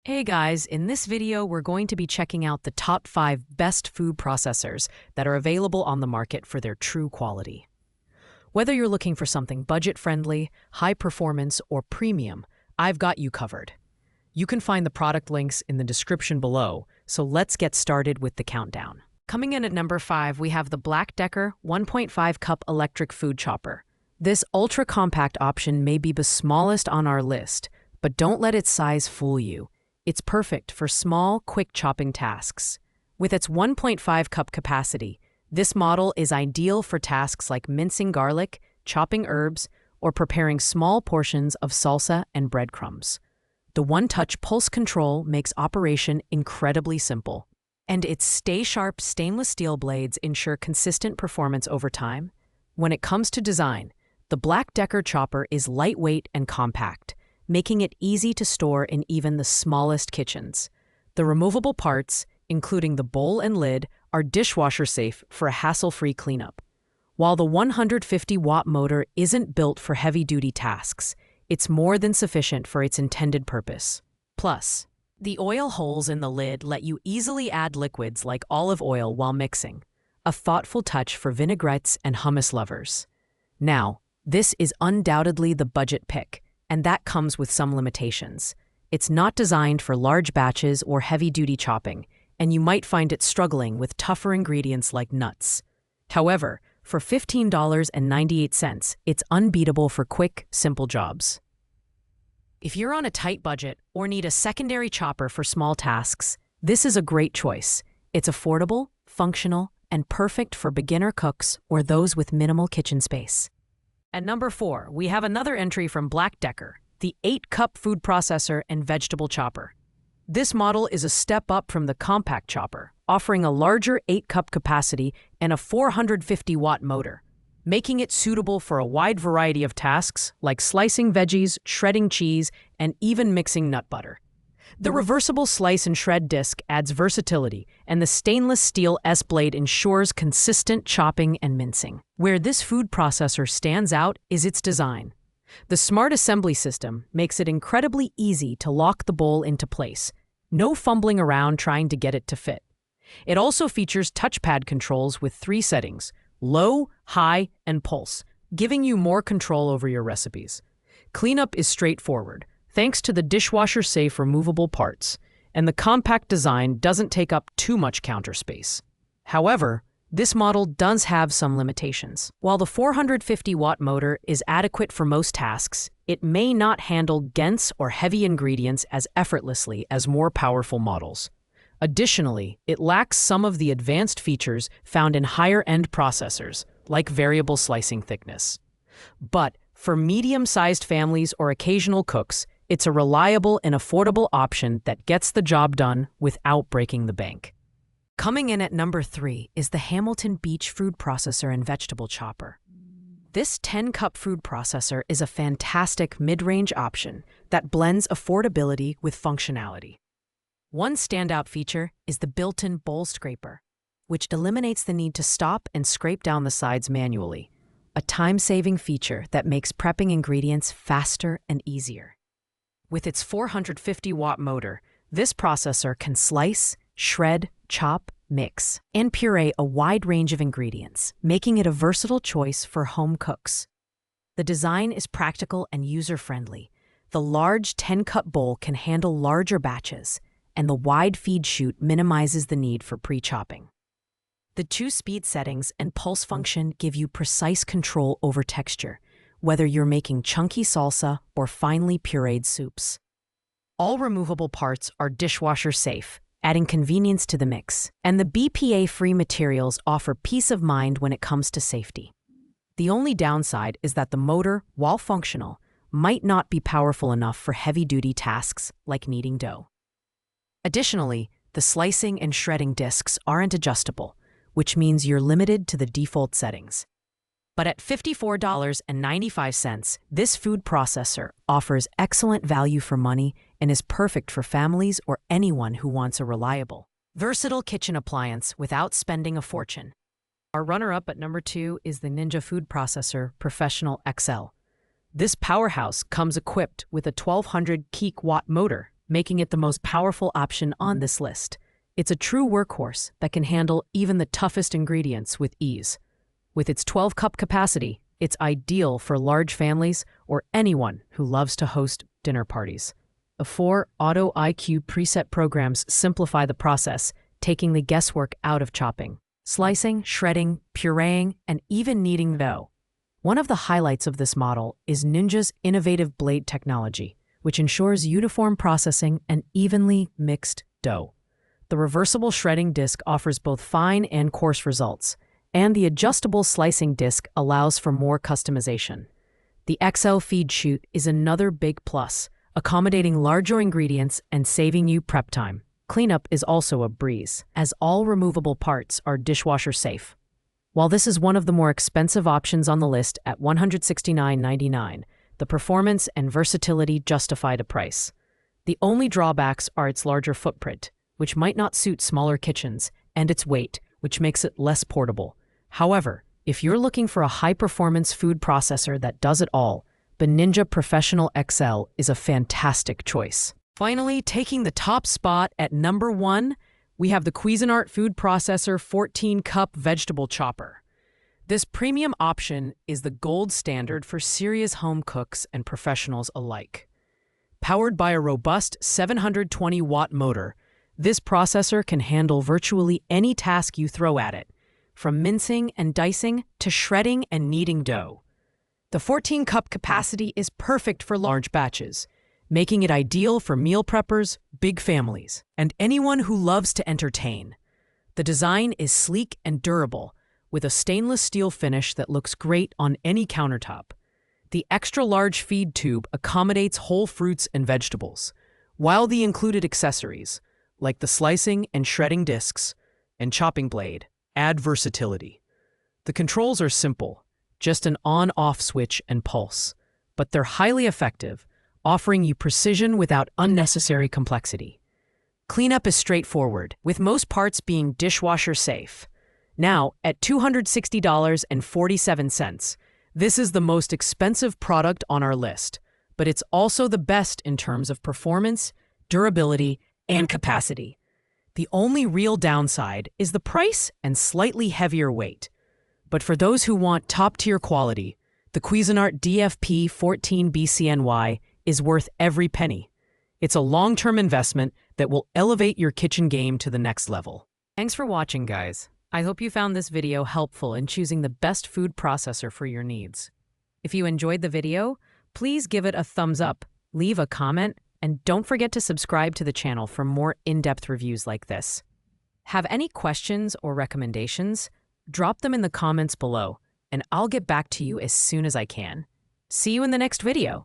Hey guys, in this video we're going to be checking out the top 5 best food processors that are available on the market for their true quality. Whether you're looking for something budget-friendly, high performance, or premium, I've got you covered. You can find the product links in the description below, so let's get started with the countdown. Coming in at number 5, we have the Black Decker 1.5 cup electric food chopper. This ultra-compact option may be the smallest on our list, but don't let its size fool you. It's perfect for small, quick chopping tasks. With its 1.5 cup capacity, this model is ideal for tasks like mincing garlic, chopping herbs, or preparing small portions of salsa and breadcrumbs. The one-touch pulse control makes operation incredibly simple. And its stay-sharp stainless steel blades ensure consistent performance over time. When it comes to design, the Black Decker chopper is lightweight and compact, making it easy to store in even the smallest kitchens. The removable parts, including the bowl and lid, are dishwasher-safe for a hassle-free cleanup. While the 150-watt motor isn't built for heavy-duty tasks, it's more than sufficient for its intended purpose. Plus, the oil holes in the lid let you easily add liquids like olive oil while mixing, a thoughtful touch for vinaigrettes and hummus lovers. Now, this is undoubtedly the budget pick, and that comes with some limitations. It's not designed for large batches or heavy-duty chopping, and you might find it struggling with tougher ingredients like nuts. However, for $15.98, it's unbeatable for quick, simple jobs. If you're on a tight budget or need a secondary chopper for small tasks, this is a great choice. It's affordable, functional, and perfect for beginner cooks or those with minimal kitchen space. At number 4, we have another entry from Black Decker, the 8-cup food processor and vegetable chopper. This model is a step up from the compact chopper, offering a larger 8-cup capacity and a 450-watt motor, making it suitable for a wide variety of tasks like slicing veggies, shredding cheese, and even mixing nut butter. The reversible slice and shred disc adds versatility, and the stainless steel S-blade ensures consistent chopping and mincing. Where this food processor stands out is its design. The smart assembly system makes it incredibly easy to lock the bowl into place. No fumbling around trying to get it to fit. It also features touchpad controls with 3 settings: low, high, and pulse, giving you more control over your recipes. Cleanup is straightforward, thanks to the dishwasher-safe removable parts, and the compact design doesn't take up too much counter space. However, this model does have some limitations. While the 450-watt motor is adequate for most tasks, it may not handle dense or heavy ingredients as effortlessly as more powerful models. Additionally, it lacks some of the advanced features found in higher-end processors, like variable slicing thickness. But for medium-sized families or occasional cooks, it's a reliable and affordable option that gets the job done without breaking the bank. Coming in at number 3 is the Hamilton Beach food processor and vegetable chopper. This 10-cup food processor is a fantastic mid-range option that blends affordability with functionality. One standout feature is the built-in bowl scraper, which eliminates the need to stop and scrape down the sides manually, a time-saving feature that makes prepping ingredients faster and easier. With its 450-watt motor, this processor can slice, shred, chop, mix, and puree a wide range of ingredients, making it a versatile choice for home cooks. The design is practical and user-friendly. The large 10-cup bowl can handle larger batches, and the wide feed chute minimizes the need for pre-chopping. The 2 speed settings and pulse function give you precise control over texture, whether you're making chunky salsa or finely pureed soups. All removable parts are dishwasher-safe, adding convenience to the mix, and the BPA-free materials offer peace of mind when it comes to safety. The only downside is that the motor, while functional, might not be powerful enough for heavy-duty tasks like kneading dough. Additionally, the slicing and shredding discs aren't adjustable, which means you're limited to the default settings. But at $54.95, this food processor offers excellent value for money and is perfect for families or anyone who wants a reliable, versatile kitchen appliance without spending a fortune. Our runner-up at number 2 is the Ninja Food Processor Professional XL. This powerhouse comes equipped with a 1200 watt motor making it the most powerful option on this list. It's a true workhorse that can handle even the toughest ingredients with ease. With its 12-cup capacity, it's ideal for large families or anyone who loves to host dinner parties. The 4 Auto IQ preset programs simplify the process, taking the guesswork out of chopping, slicing, shredding, pureeing, and even kneading dough. One of the highlights of this model is Ninja's innovative blade technology, which ensures uniform processing and evenly mixed dough. The reversible shredding disc offers both fine and coarse results, and the adjustable slicing disc allows for more customization. The XL feed chute is another big plus, accommodating larger ingredients and saving you prep time. Cleanup is also a breeze, as all removable parts are dishwasher safe. While this is one of the more expensive options on the list at $169.99, the performance and versatility justify the price. The only drawbacks are its larger footprint, which might not suit smaller kitchens, and its weight, which makes it less portable. However, if you're looking for a high-performance food processor that does it all, the Ninja Professional XL is a fantastic choice. Finally, taking the top spot at number 1, we have the Cuisinart Food Processor 14-Cup Vegetable Chopper. This premium option is the gold standard for serious home cooks and professionals alike. Powered by a robust 720-watt motor, this processor can handle virtually any task you throw at it, from mincing and dicing to shredding and kneading dough. The 14-cup capacity is perfect for large batches, making it ideal for meal preppers, big families, and anyone who loves to entertain. The design is sleek and durable, with a stainless steel finish that looks great on any countertop. The extra-large feed tube accommodates whole fruits and vegetables, while the included accessories, like the slicing and shredding discs and chopping blade, add versatility. The controls are simple, just an on-off switch and pulse, but they're highly effective, offering you precision without unnecessary complexity. Cleanup is straightforward, with most parts being dishwasher safe. Now, at $260.47, this is the most expensive product on our list, but it's also the best in terms of performance, durability, and capacity. The only real downside is the price and slightly heavier weight. But for those who want top-tier quality, the Cuisinart DFP 14 BCNY is worth every penny. It's a long-term investment that will elevate your kitchen game to the next level. Thanks for watching, guys. I hope you found this video helpful in choosing the best food processor for your needs. If you enjoyed the video, please give it a thumbs up, leave a comment, and don't forget to subscribe to the channel for more in-depth reviews like this. Have any questions or recommendations? Drop them in the comments below, and I'll get back to you as soon as I can. See you in the next video.